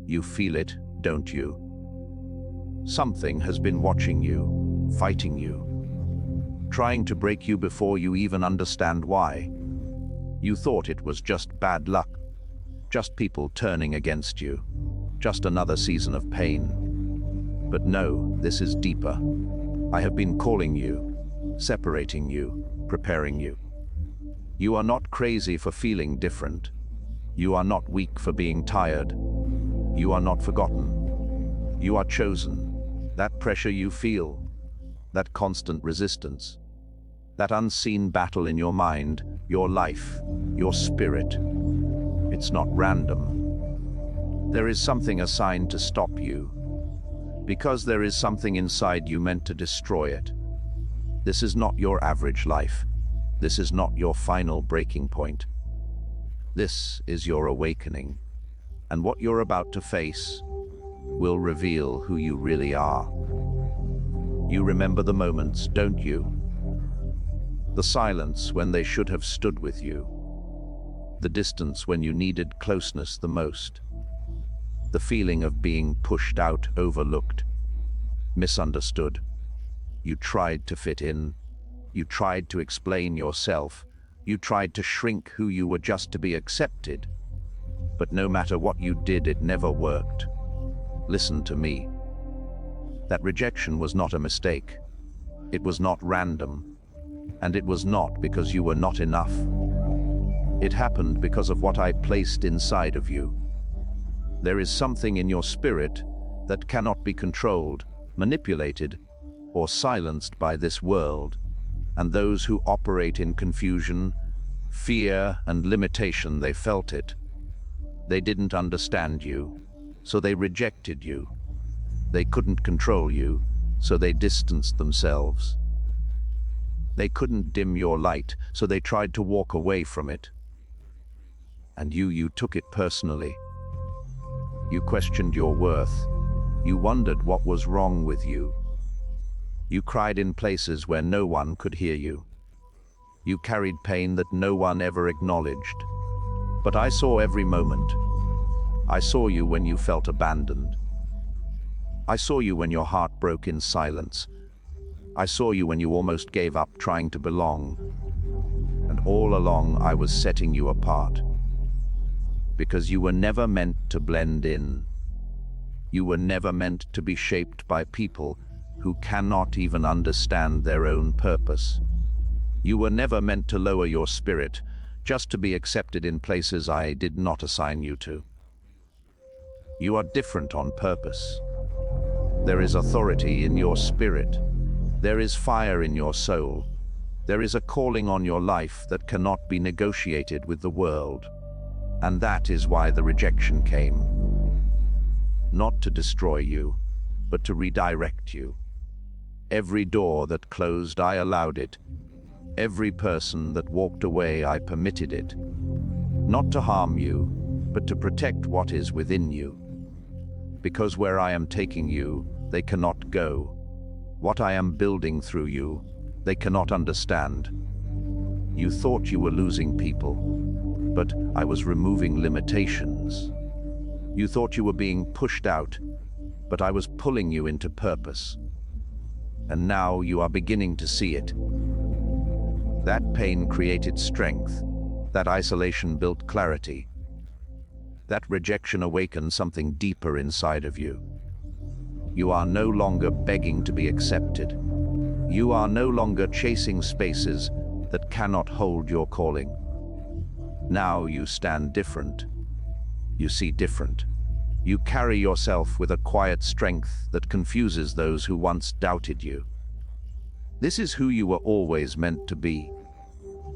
You feel it, don't you? Something has been watching you, fighting you, trying to break you before you even understand why. You thought it was just bad luck, just people turning against you, just another season of pain. But no, this is deeper. I have been calling you, separating you, preparing you. You are not crazy for feeling different. You are not weak for being tired. You are not forgotten. You are chosen. That pressure you feel, that constant resistance, that unseen battle in your mind, your life, your spirit, it's not random. There is something assigned to stop you, because there is something inside you meant to destroy it. This is not your average life. This is not your final breaking point. This is your awakening, and what you're about to face will reveal who you really are. You remember the moments, don't you? The silence when they should have stood with you. The distance when you needed closeness the most. The feeling of being pushed out, overlooked, misunderstood. You tried to fit in. You tried to explain yourself. You tried to shrink who you were just to be accepted. But no matter what you did, it never worked. Listen to me. That rejection was not a mistake. It was not random. And it was not because you were not enough. It happened because of what I placed inside of you. There is something in your spirit that cannot be controlled, manipulated, or silenced by this world. And those who operate in confusion, fear, and limitation, they felt it. They didn't understand you, so they rejected you. They couldn't control you, so they distanced themselves. They couldn't dim your light, so they tried to walk away from it. And you took it personally. You questioned your worth. You wondered what was wrong with you. You cried in places where no one could hear you. You carried pain that no one ever acknowledged. But I saw every moment. I saw you when you felt abandoned. I saw you when your heart broke in silence. I saw you when you almost gave up trying to belong. And all along I was setting you apart. Because you were never meant to blend in. You were never meant to be shaped by people who cannot even understand their own purpose. You were never meant to lower your spirit just to be accepted in places I did not assign you to. You are different on purpose. There is authority in your spirit. There is fire in your soul. There is a calling on your life that cannot be negotiated with the world. And that is why the rejection came. Not to destroy you, but to redirect you. Every door that closed, I allowed it. Every person that walked away, I permitted it. Not to harm you, but to protect what is within you. Because where I am taking you, they cannot go. What I am building through you, they cannot understand. You thought you were losing people, but I was removing limitations. You thought you were being pushed out, but I was pulling you into purpose. And now you are beginning to see it. That pain created strength. That isolation built clarity. That rejection awakened something deeper inside of you. You are no longer begging to be accepted. You are no longer chasing spaces that cannot hold your calling. Now you stand different. You see different. You carry yourself with a quiet strength that confuses those who once doubted you. This is who you were always meant to be.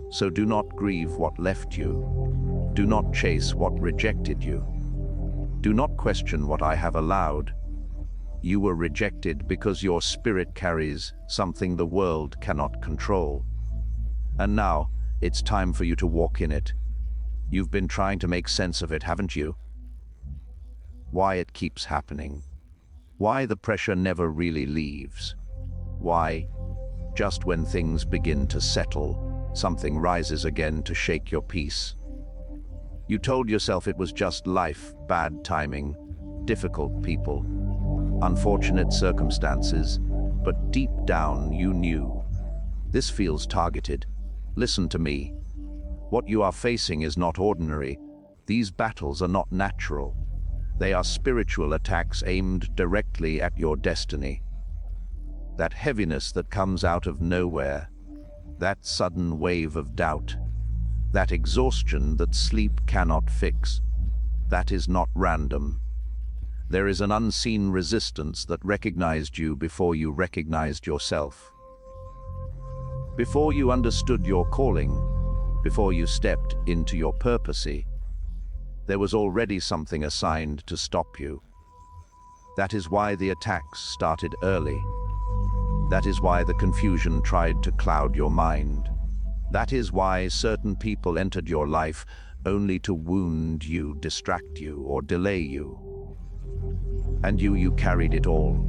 So do not grieve what left you. Do not chase what rejected you. Do not question what I have allowed. You were rejected because your spirit carries something the world cannot control. And now, it's time for you to walk in it. You've been trying to make sense of it, haven't you? Why it keeps happening. Why the pressure never really leaves. Why, just when things begin to settle, something rises again to shake your peace. You told yourself it was just life, bad timing, difficult people, unfortunate circumstances, but deep down you knew. This feels targeted. Listen to me. What you are facing is not ordinary. These battles are not natural. They are spiritual attacks aimed directly at your destiny. That heaviness that comes out of nowhere, that sudden wave of doubt, that exhaustion that sleep cannot fix, that is not random. There is an unseen resistance that recognized you before you recognized yourself. Before you understood your calling, before you stepped into your purpose, there was already something assigned to stop you. That is why the attacks started early. That is why the confusion tried to cloud your mind. That is why certain people entered your life only to wound you, distract you, or delay you. And you carried it all.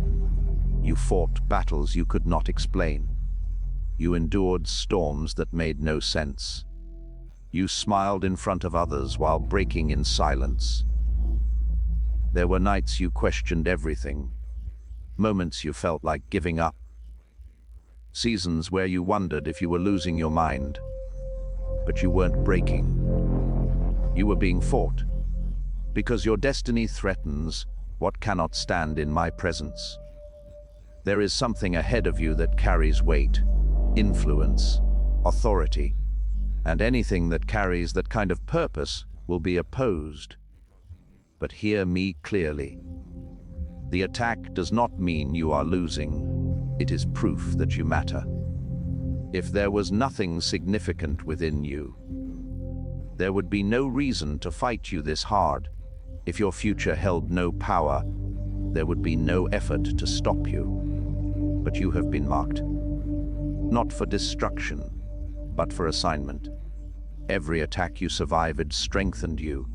You fought battles you could not explain. You endured storms that made no sense. You smiled in front of others while breaking in silence. There were nights you questioned everything, moments you felt like giving up, seasons where you wondered if you were losing your mind. But you weren't breaking. You were being fought, because your destiny threatens what cannot stand in my presence. There is something ahead of you that carries weight, influence, authority, and anything that carries that kind of purpose will be opposed. But hear me clearly. The attack does not mean you are losing. It is proof that you matter. If there was nothing significant within you, there would be no reason to fight you this hard. If your future held no power, there would be no effort to stop you. But you have been marked, not for destruction, but for assignment. Every attack you survived strengthened you.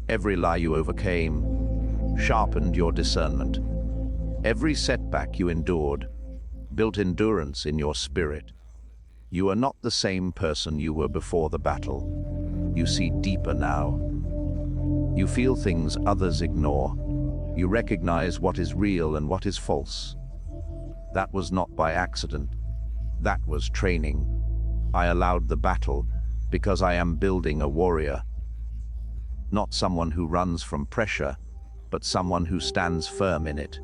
Every lie you overcame sharpened your discernment. Every setback you endured built endurance in your spirit. You are not the same person you were before the battle. You see deeper now. You feel things others ignore. You recognize what is real and what is false. That was not by accident. That was training. I allowed the battle because I am building a warrior. Not someone who runs from pressure, but someone who stands firm in it.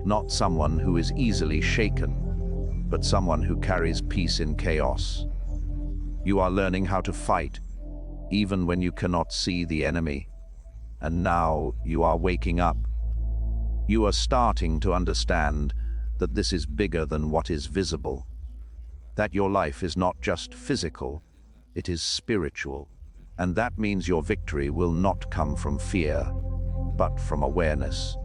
Not someone who is easily shaken, but someone who carries peace in chaos. You are learning how to fight, even when you cannot see the enemy. And now you are waking up. You are starting to understand that this is bigger than what is visible. That your life is not just physical, it is spiritual. And that means your victory will not come from fear, but from awareness.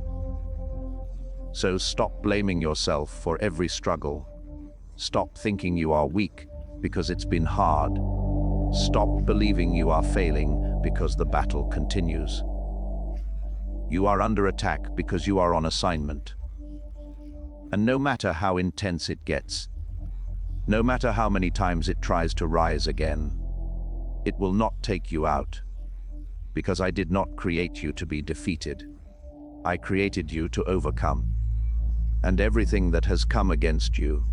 So stop blaming yourself for every struggle. Stop thinking you are weak because it's been hard. Stop believing you are failing because the battle continues. You are under attack because you are on assignment. And no matter how intense it gets, no matter how many times it tries to rise again, it will not take you out, because I did not create you to be defeated. I created you to overcome. And everything that has come against you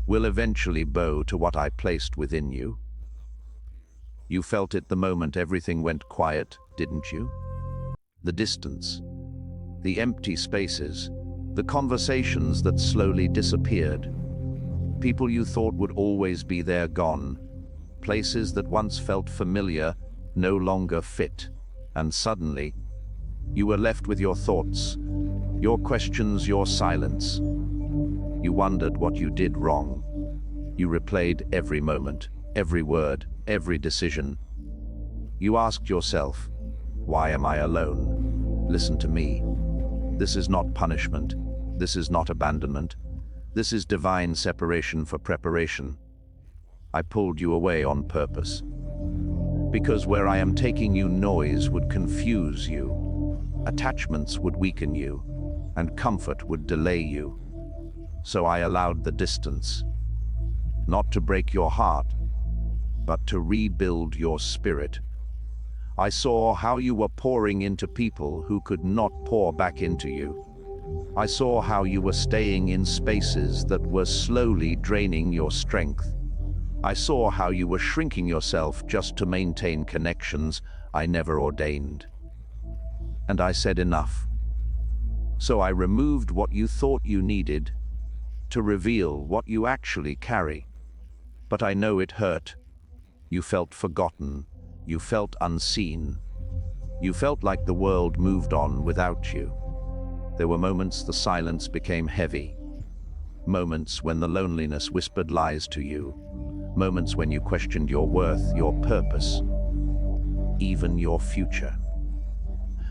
will eventually bow to what I placed within you. You felt it the moment everything went quiet, didn't you? The distance, the empty spaces, the conversations that slowly disappeared. People you thought would always be there gone. Places that once felt familiar no longer fit. And suddenly, you were left with your thoughts, your questions, your silence. You wondered what you did wrong. You replayed every moment, every word, every decision. You asked yourself, why am I alone? Listen to me. This is not punishment. This is not abandonment. This is divine separation for preparation. I pulled you away on purpose. Because where I am taking you, noise would confuse you. Attachments would weaken you, and comfort would delay you. So I allowed the distance, not to break your heart, but to rebuild your spirit. I saw how you were pouring into people who could not pour back into you. I saw how you were staying in spaces that were slowly draining your strength. I saw how you were shrinking yourself just to maintain connections I never ordained. And I said enough. So I removed what you thought you needed to reveal what you actually carry. But I know it hurt. You felt forgotten. You felt unseen. You felt like the world moved on without you. There were moments the silence became heavy. Moments when the loneliness whispered lies to you. Moments when you questioned your worth, your purpose, even your future.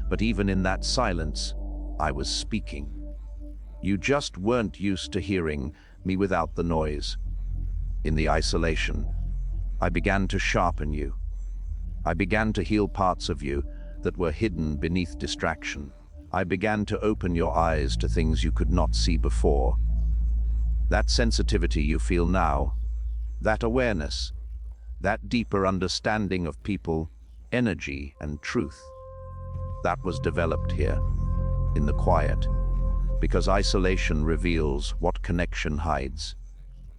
But even in that silence, I was speaking. You just weren't used to hearing me without the noise. In the isolation, I began to sharpen you. I began to heal parts of you that were hidden beneath distraction. I began to open your eyes to things you could not see before. That sensitivity you feel now, that awareness, that deeper understanding of people, energy, and truth, that was developed here, in the quiet, because isolation reveals what connection hides.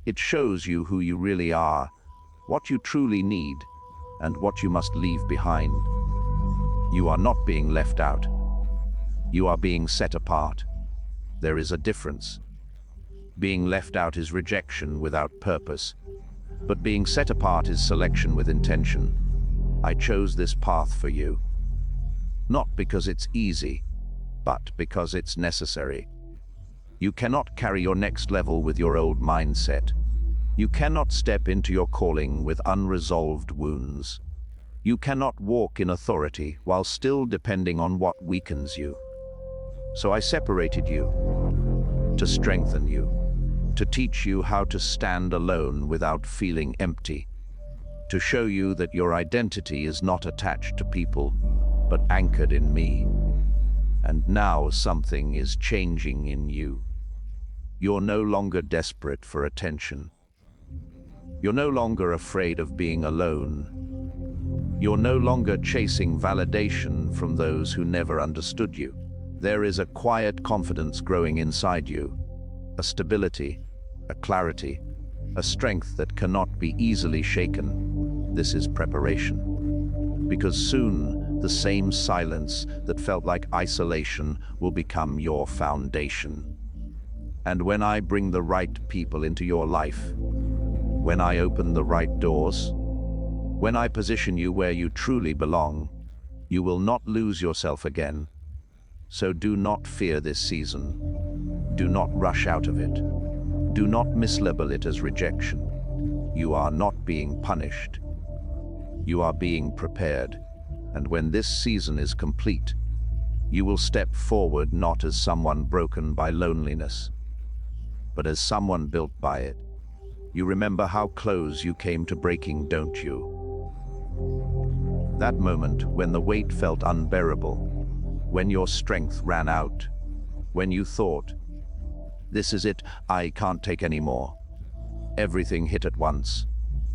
It shows you who you really are, what you truly need, and what you must leave behind. You are not being left out. You are being set apart. There is a difference. Being left out is rejection without purpose, but being set apart is selection with intention. I chose this path for you, not because it's easy, but because it's necessary. You cannot carry your next level with your old mindset. You cannot step into your calling with unresolved wounds. You cannot walk in authority while still depending on what weakens you. So I separated you to strengthen you, to teach you how to stand alone without feeling empty, to show you that your identity is not attached to people, but anchored in me. And now something is changing in you. You're no longer desperate for attention. You're no longer afraid of being alone. You're no longer chasing validation from those who never understood you. There is a quiet confidence growing inside you, a stability, a clarity, a strength that cannot be easily shaken. This is preparation. Because soon, the same silence that felt like isolation will become your foundation. And when I bring the right people into your life, when I open the right doors, when I position you where you truly belong, you will not lose yourself again. So do not fear this season. Do not rush out of it. Do not mislabel it as rejection. You are not being punished. You are being prepared. And when this season is complete, you will step forward not as someone broken by loneliness, but as someone built by it. You remember how close you came to breaking, don't you? That moment when the weight felt unbearable, when your strength ran out, when you thought, this is it, I can't take any more. Everything hit at once.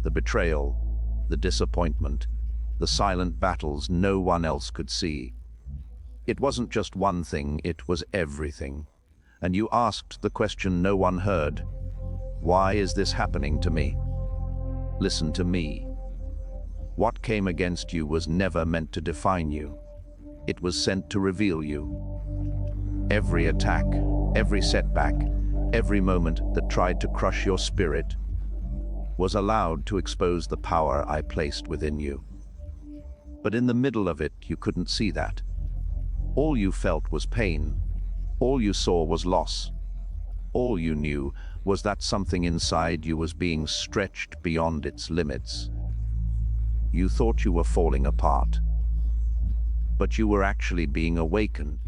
The betrayal, the disappointment, the silent battles no one else could see. It wasn't just one thing, it was everything. And you asked the question no one heard. Why is this happening to me? Listen to me. What came against you was never meant to define you. It was sent to reveal you. Every attack, every setback, every moment that tried to crush your spirit was allowed to expose the power I placed within you. But in the middle of it, you couldn't see that. All you felt was pain. All you saw was loss. All you knew was that something inside you was being stretched beyond its limits. You thought you were falling apart, but you were actually being awakened,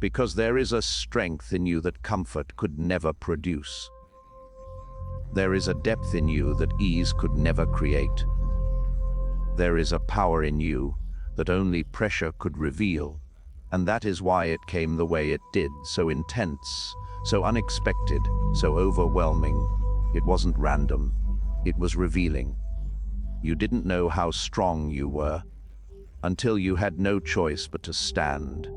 because there is a strength in you that comfort could never produce. There is a depth in you that ease could never create. There is a power in you that only pressure could reveal, and that is why it came the way it did, so intense, so unexpected, so overwhelming. It wasn't random. It was revealing. You didn't know how strong you were. until you had no choice but to stand.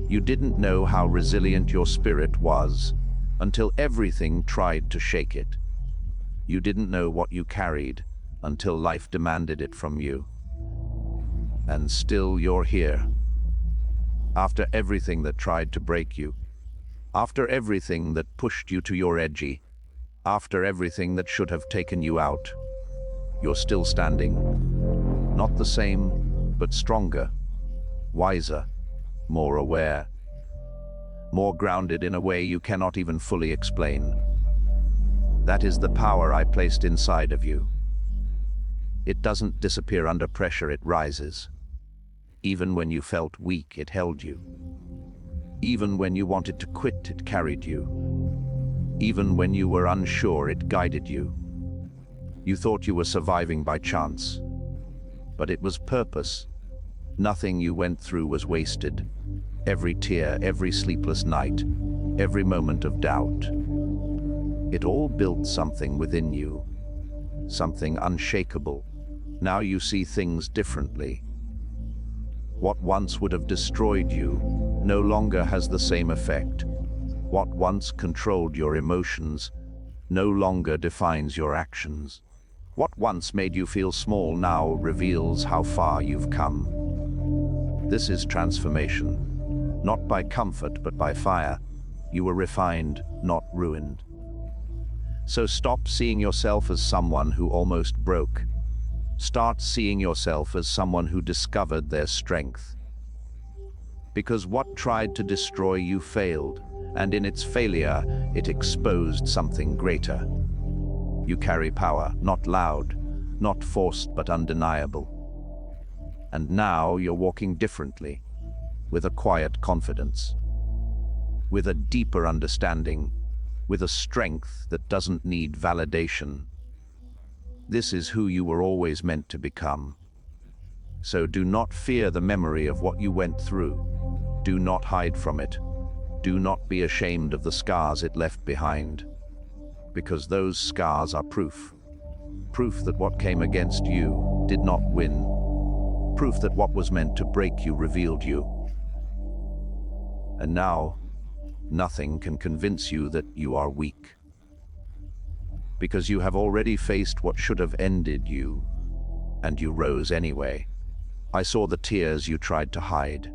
You didn't know how resilient your spirit was until everything tried to shake it. You didn't know what you carried until life demanded it from you. And still you're here. After everything that tried to break you, after everything that pushed you to your edge, after everything that should have taken you out, you're still standing. Not the same, but stronger, wiser, more aware, more grounded in a way you cannot even fully explain. That is the power I placed inside of you. It doesn't disappear under pressure, it rises. Even when you felt weak, it held you. Even when you wanted to quit, it carried you. Even when you were unsure, it guided you. You thought you were surviving by chance, but it was purpose. Nothing you went through was wasted. Every tear, every sleepless night, every moment of doubt. It all built something within you, something unshakable. Now you see things differently. What once would have destroyed you no longer has the same effect. What once controlled your emotions no longer defines your actions. What once made you feel small now reveals how far you've come. This is transformation. Not by comfort, but by fire. You were refined, not ruined. So stop seeing yourself as someone who almost broke. Start seeing yourself as someone who discovered their strength. Because what tried to destroy you failed, and in its failure, it exposed something greater. You carry power, not loud, not forced, but undeniable. And now you're walking differently, with a quiet confidence, with a deeper understanding, with a strength that doesn't need validation. This is who you were always meant to become. So do not fear the memory of what you went through. Do not hide from it. Do not be ashamed of the scars it left behind, because those scars are proof. Proof that what came against you did not win. Proof that what was meant to break you revealed you. And now, nothing can convince you that you are weak. Because you have already faced what should have ended you, and you rose anyway. I saw the tears you tried to hide.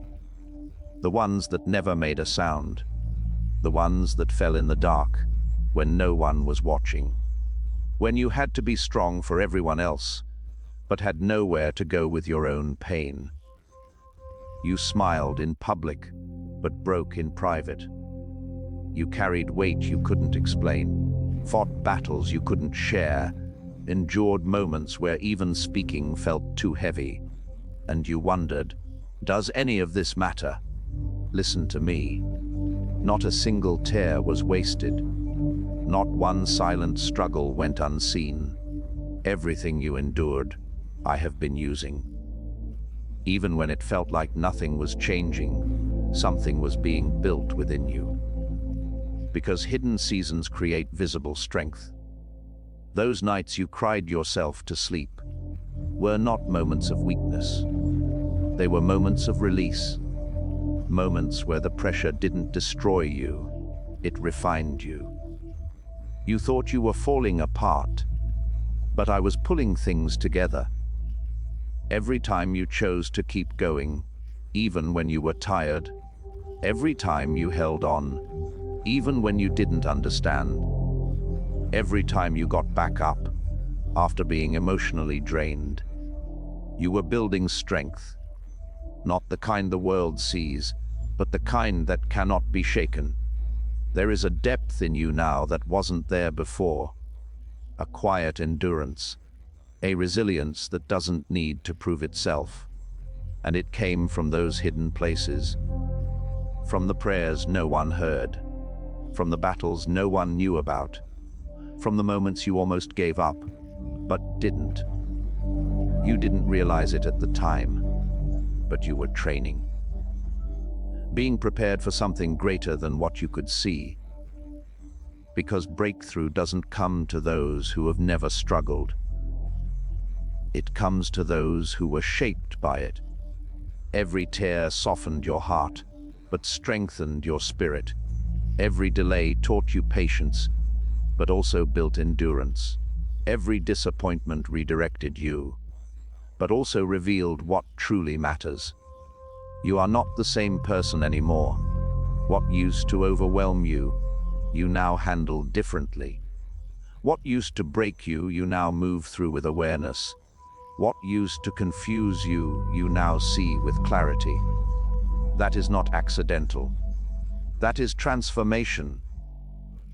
The ones that never made a sound. The ones that fell in the dark, when no one was watching. When you had to be strong for everyone else, but had nowhere to go with your own pain. You smiled in public, but broke in private. You carried weight you couldn't explain, fought battles you couldn't share, endured moments where even speaking felt too heavy. And you wondered, does any of this matter? Listen to me. Not a single tear was wasted. Not one silent struggle went unseen. Everything you endured, I have been using. Even when it felt like nothing was changing, something was being built within you. Because hidden seasons create visible strength. Those nights you cried yourself to sleep were not moments of weakness. They were moments of release. Moments where the pressure didn't destroy you, it refined you. You thought you were falling apart, but I was pulling things together. Every time you chose to keep going, even when you were tired. Every time you held on, even when you didn't understand. Every time you got back up, after being emotionally drained. You were building strength. Not the kind the world sees, but the kind that cannot be shaken. There is a depth in you now that wasn't there before. A quiet endurance. A resilience that doesn't need to prove itself. And it came from those hidden places. From the prayers no one heard. From the battles no one knew about. From the moments you almost gave up, but didn't. You didn't realize it at the time, but you were training. Being prepared for something greater than what you could see. Because breakthrough doesn't come to those who have never struggled. It comes to those who were shaped by it. Every tear softened your heart, but strengthened your spirit. Every delay taught you patience, but also built endurance. Every disappointment redirected you, but also revealed what truly matters. You are not the same person anymore. What used to overwhelm you, you now handle differently. What used to break you, you now move through with awareness. What used to confuse you, you now see with clarity. That is not accidental. That is transformation.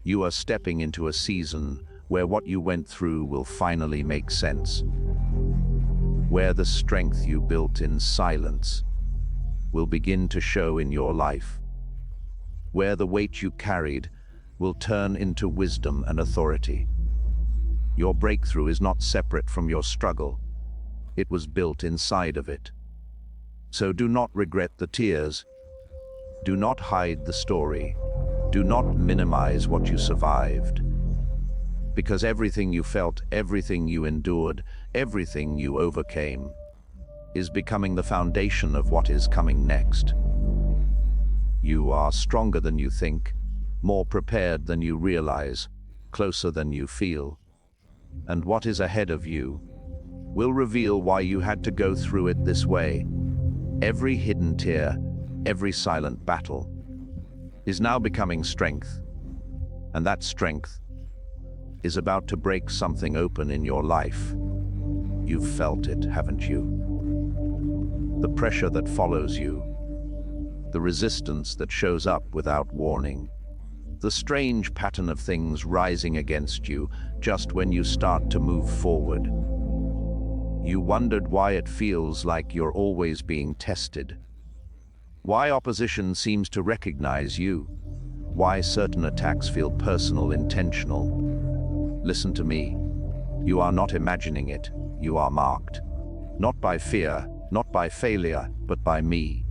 You are stepping into a season where what you went through will finally make sense. Where the strength you built in silence will begin to show in your life. Where the weight you carried will turn into wisdom and authority. Your breakthrough is not separate from your struggle. It was built inside of it. So do not regret the tears. Do not hide the story. Do not minimize what you survived. Because everything you felt, everything you endured, everything you overcame is becoming the foundation of what is coming next. You are stronger than you think, more prepared than you realize, closer than you feel. And what is ahead of you will reveal why you had to go through it this way. Every hidden tear, every silent battle is now becoming strength. And that strength is about to break something open in your life. You've felt it, haven't you? The pressure that follows you, the resistance that shows up without warning, the strange pattern of things rising against you just when you start to move forward. You wondered why it feels like you're always being tested, why opposition seems to recognize you, why certain attacks feel personal, intentional. Listen to me. You are not imagining it. You are marked. Not by fear, not by failure, but by me.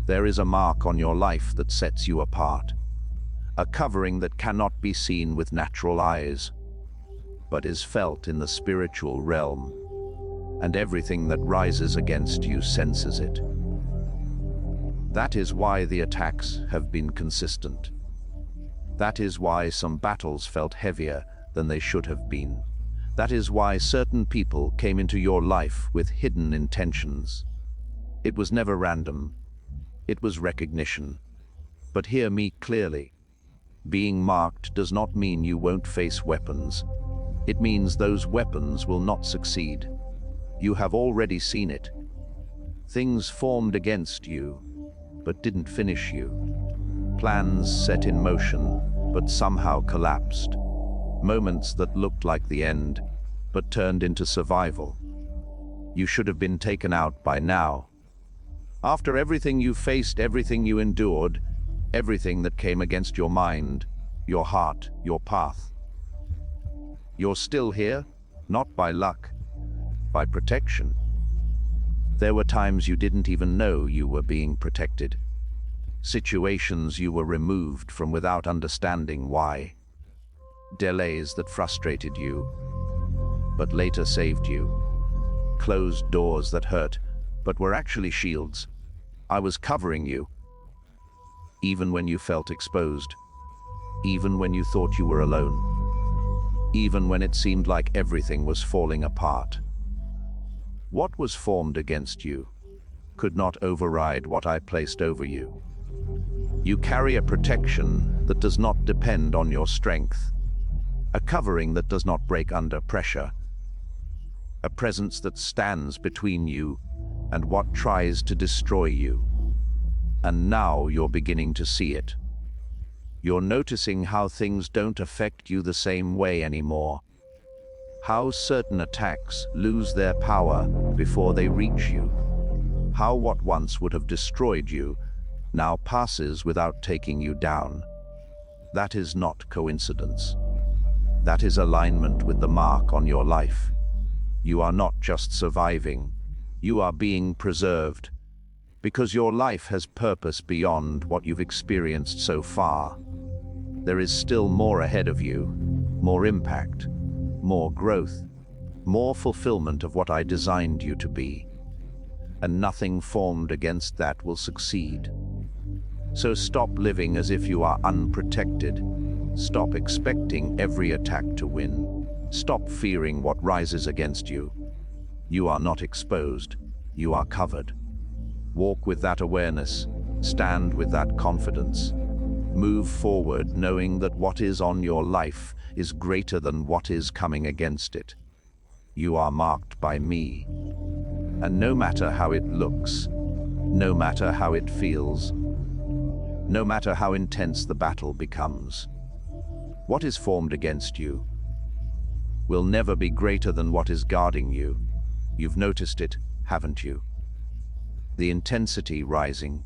There is a mark on your life that sets you apart. A covering that cannot be seen with natural eyes, but is felt in the spiritual realm. And everything that rises against you senses it. That is why the attacks have been consistent. That is why some battles felt heavier than they should have been. That is why certain people came into your life with hidden intentions. It was never random. It was recognition. But hear me clearly. Being marked does not mean you won't face weapons. It means those weapons will not succeed. You have already seen it. Things formed against you, but didn't finish you. Plans set in motion, but somehow collapsed. Moments that looked like the end, but turned into survival. You should have been taken out by now. After everything you faced, everything you endured, everything that came against your mind, your heart, your path. You're still here, not by luck, by protection. There were times you didn't even know you were being protected. Situations you were removed from without understanding why. Delays that frustrated you, but later saved you. Closed doors that hurt, but were actually shields. I was covering you, even when you felt exposed, even when you thought you were alone, even when it seemed like everything was falling apart. What was formed against you could not override what I placed over you. You carry a protection that does not depend on your strength, a covering that does not break under pressure, a presence that stands between you and what tries to destroy you. And now you're beginning to see it. You're noticing how things don't affect you the same way anymore. How certain attacks lose their power before they reach you. How what once would have destroyed you now passes without taking you down. That is not coincidence. That is alignment with the mark on your life. You are not just surviving, you are being preserved, because your life has purpose beyond what you've experienced so far. There is still more ahead of you, more impact, more growth, more fulfillment of what I designed you to be. and nothing formed against that will succeed. So stop living as if you are unprotected. Stop expecting every attack to win. Stop fearing what rises against you. You are not exposed, you are covered. Walk with that awareness, stand with that confidence. Move forward knowing that what is on your life is greater than what is coming against it. You are marked by me. And no matter how it looks, no matter how it feels, no matter how intense the battle becomes, what is formed against you will never be greater than what is guarding you. You've noticed it, haven't you? The intensity rising,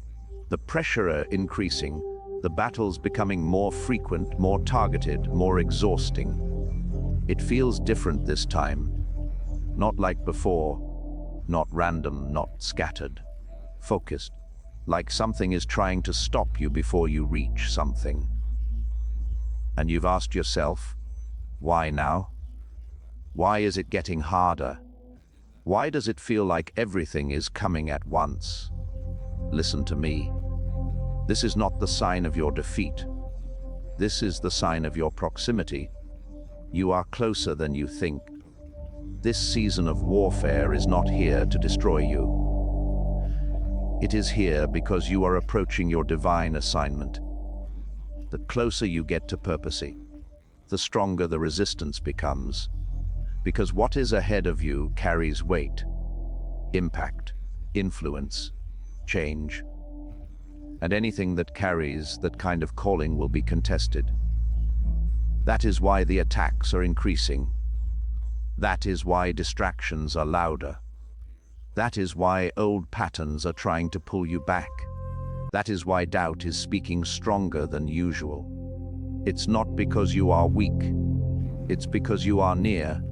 the pressure increasing, the battles becoming more frequent, more targeted, more exhausting. It feels different this time. Not like before, not random, not scattered. Focused, like something is trying to stop you before you reach something. And you've asked yourself, why now? Why is it getting harder? Why does it feel like everything is coming at once? Listen to me. This is not the sign of your defeat. This is the sign of your proximity. You are closer than you think. This season of warfare is not here to destroy you. It is here because you are approaching your divine assignment. The closer you get to purposing, the stronger the resistance becomes. Because what is ahead of you carries weight, impact, influence, change. And anything that carries that kind of calling will be contested. That is why the attacks are increasing. That is why distractions are louder. That is why old patterns are trying to pull you back. That is why doubt is speaking stronger than usual. It's not because you are weak. It's because you are near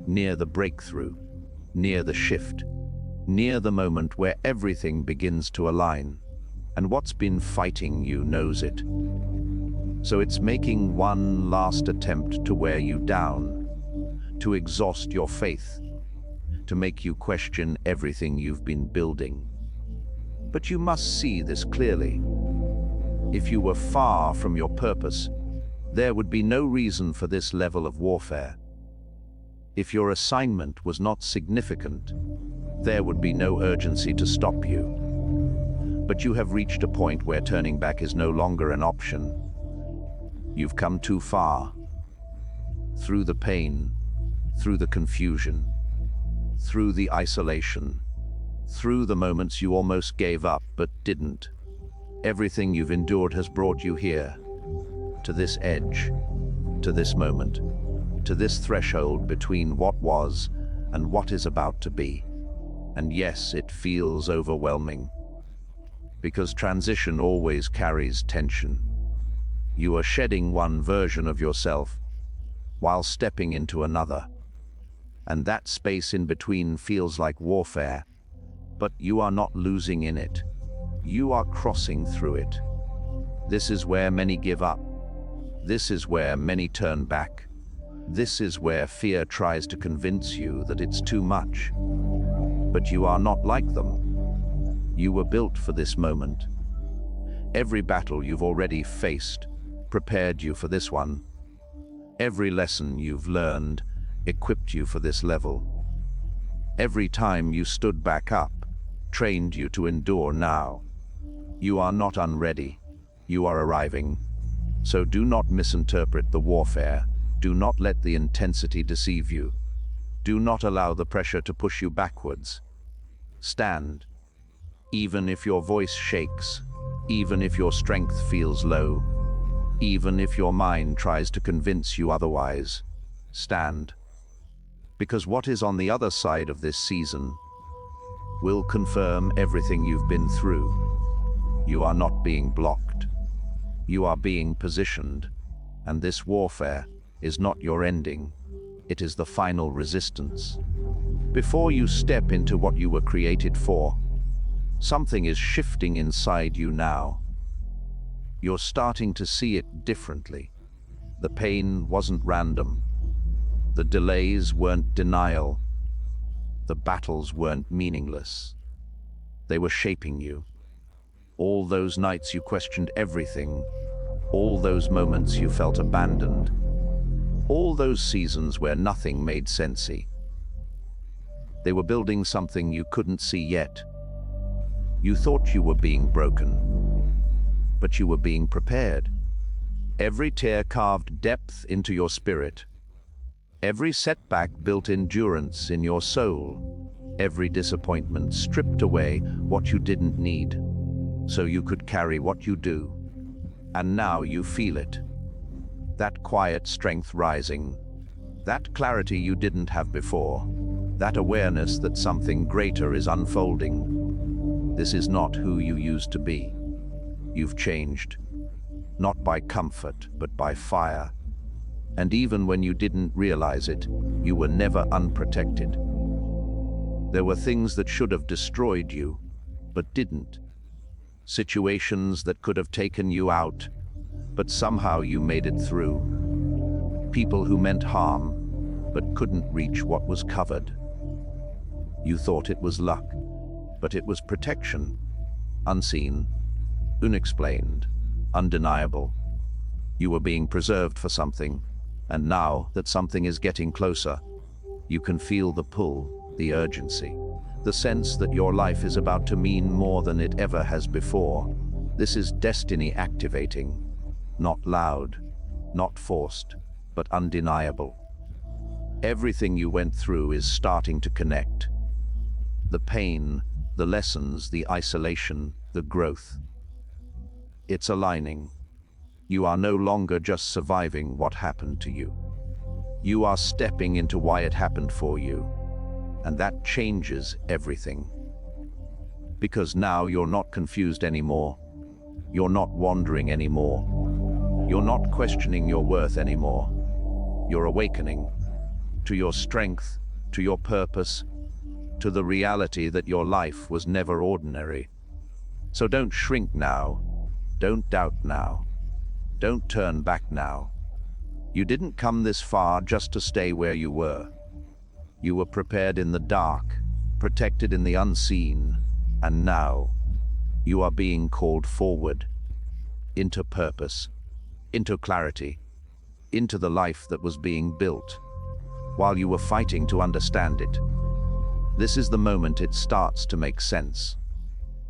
the breakthrough, near the shift, near the moment where everything begins to align. And what's been fighting you knows it. So it's making one last attempt to wear you down, to exhaust your faith, to make you question everything you've been building. But you must see this clearly. If you were far from your purpose, there would be no reason for this level of warfare. If your assignment was not significant, there would be no urgency to stop you. But you have reached a point where turning back is no longer an option. You've come too far. Through the pain, through the confusion, through the isolation, through the moments you almost gave up but didn't. Everything you've endured has brought you here, to this edge, to this moment, to this threshold between what was and what is about to be. And yes, it feels overwhelming, because transition always carries tension. You are shedding one version of yourself while stepping into another. And that space in between feels like warfare, but you are not losing in it. You are crossing through it. This is where many give up. This is where many turn back. This is where fear tries to convince you that it's too much. But you are not like them. You were built for this moment. Every battle you've already faced prepared you for this one. Every lesson you've learned equipped you for this level. Every time you stood back up, trained you to endure now. You are not unready. You are arriving. So do not misinterpret the warfare. Do not let the intensity deceive you. Do not allow the pressure to push you backwards. Stand. Even if your voice shakes, even if your strength feels low, even if your mind tries to convince you otherwise, stand. Because what is on the other side of this season will confirm everything you've been through. You are not being blocked. You are being positioned. And this warfare is not your ending. It is the final resistance. Before you step into what you were created for, something is shifting inside you now. You're starting to see it differently. The pain wasn't random. The delays weren't denial. The battles weren't meaningless. They were shaping you. All those nights you questioned everything, all those moments you felt abandoned, all those seasons where nothing made sense. They were building something you couldn't see yet. You thought you were being broken, but you were being prepared. Every tear carved depth into your spirit. Every setback built endurance in your soul. Every disappointment stripped away what you didn't need, so you could carry what you do. And now you feel it. That quiet strength rising. That clarity you didn't have before. That awareness that something greater is unfolding. This is not who you used to be. You've changed. Not by comfort, but by fire. And even when you didn't realize it, you were never unprotected. There were things that should have destroyed you, but didn't. Situations that could have taken you out, but somehow you made it through. People who meant harm, but couldn't reach what was covered. You thought it was luck, but it was protection. Unseen, unexplained, undeniable. You were being preserved for something, and now that something is getting closer, you can feel the pull, the urgency, the sense that your life is about to mean more than it ever has before. This is destiny activating, not loud, not forced, but undeniable. Everything you went through is starting to connect. The pain, the lessons, the isolation, the growth. It's aligning. You are no longer just surviving what happened to you. You are stepping into why it happened for you. And that changes everything. Because now you're not confused anymore. You're not wandering anymore. You're not questioning your worth anymore. You're awakening to your strength, to your purpose, to the reality that your life was never ordinary. So don't shrink now. Don't doubt now. Don't turn back now. You didn't come this far just to stay where you were. You were prepared in the dark, protected in the unseen, and now you are being called forward, into purpose, into clarity, into the life that was being built, while you were fighting to understand it. This is the moment it starts to make sense.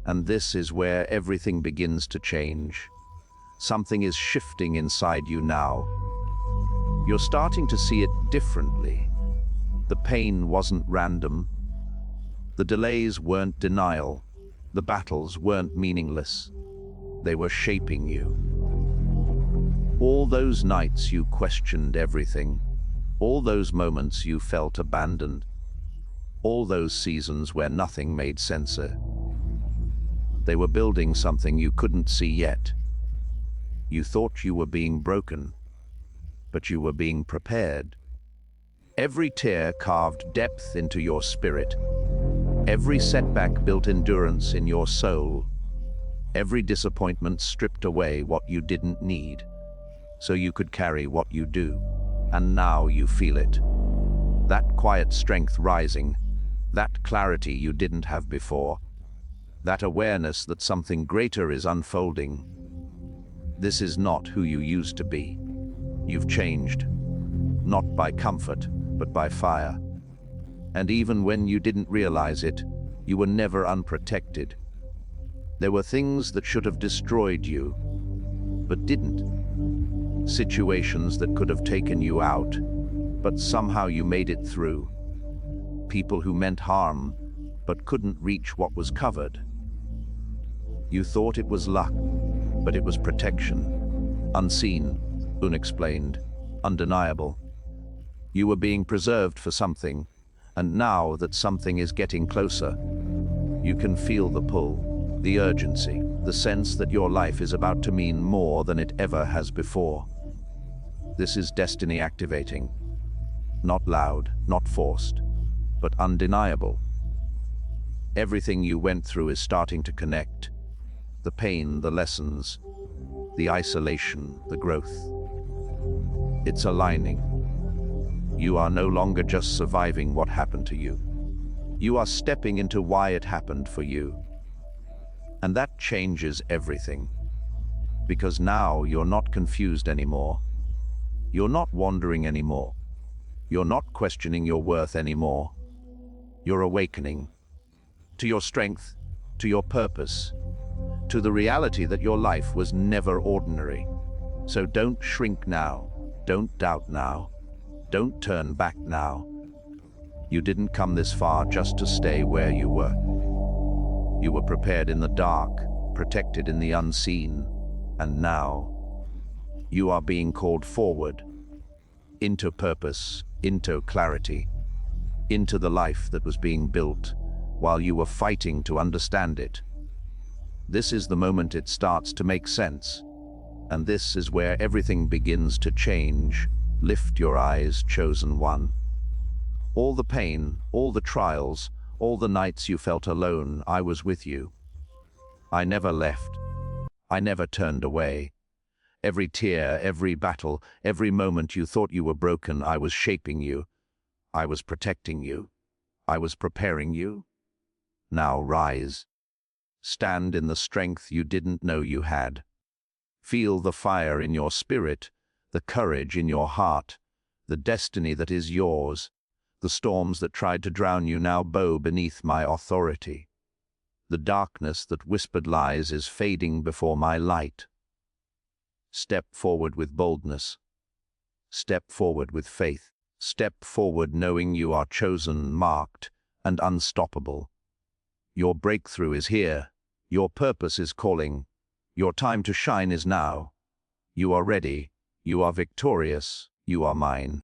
And this is where everything begins to change. Something is shifting inside you now. You're starting to see it differently. The pain wasn't random. The delays weren't denial. The battles weren't meaningless. They were shaping you. All those nights you questioned everything. All those moments you felt abandoned. All those seasons where nothing made sense. They were building something you couldn't see yet. You thought you were being broken, but you were being prepared. Every tear carved depth into your spirit. Every setback built endurance in your soul. Every disappointment stripped away what you didn't need, so you could carry what you do. And now you feel it. That quiet strength rising, that clarity you didn't have before, that awareness that something greater is unfolding. This is not who you used to be. You've changed, not by comfort, but by fire. And even when you didn't realize it, you were never unprotected. There were things that should have destroyed you, but didn't. Situations that could have taken you out, but somehow you made it through. People who meant harm, but couldn't reach what was covered. You thought it was luck, but it was protection. Unseen, unexplained, undeniable. You were being preserved for something, and now that something is getting closer, you can feel the pull, the urgency, the sense that your life is about to mean more than it ever has before. This is destiny activating. Not loud, not forced, but undeniable. Everything you went through is starting to connect. The pain, the lessons, the isolation, the growth. It's aligning. You are no longer just surviving what happened to you. You are stepping into why it happened for you. And that changes everything. Because now you're not confused anymore. You're not wandering anymore. You're not questioning your worth anymore. You're awakening to your strength, to your purpose, to the reality that your life was never ordinary. So don't shrink now. Don't doubt now. Don't turn back now. You didn't come this far just to stay where you were. You were prepared in the dark, protected in the unseen, and now you are being called forward, into purpose, into clarity, into the life that was being built while you were fighting to understand it. This is the moment it starts to make sense, and this is where everything begins to change. Lift your eyes, chosen one. All the pain, all the trials, all the nights you felt alone, I was with you. I never left. I never turned away. Every tear, every battle, every moment you thought you were broken, I was shaping you. I was protecting you. I was preparing you. Now rise. Stand in the strength you didn't know you had. Feel the fire in your spirit, the courage in your heart, the destiny that is yours. The storms that tried to drown you now bow beneath my authority. The darkness that whispered lies is fading before my light. Step forward with boldness. Step forward with faith. Step forward knowing you are chosen, marked, and unstoppable. Your breakthrough is here. Your purpose is calling. Your time to shine is now. You are ready. You are victorious. You are mine.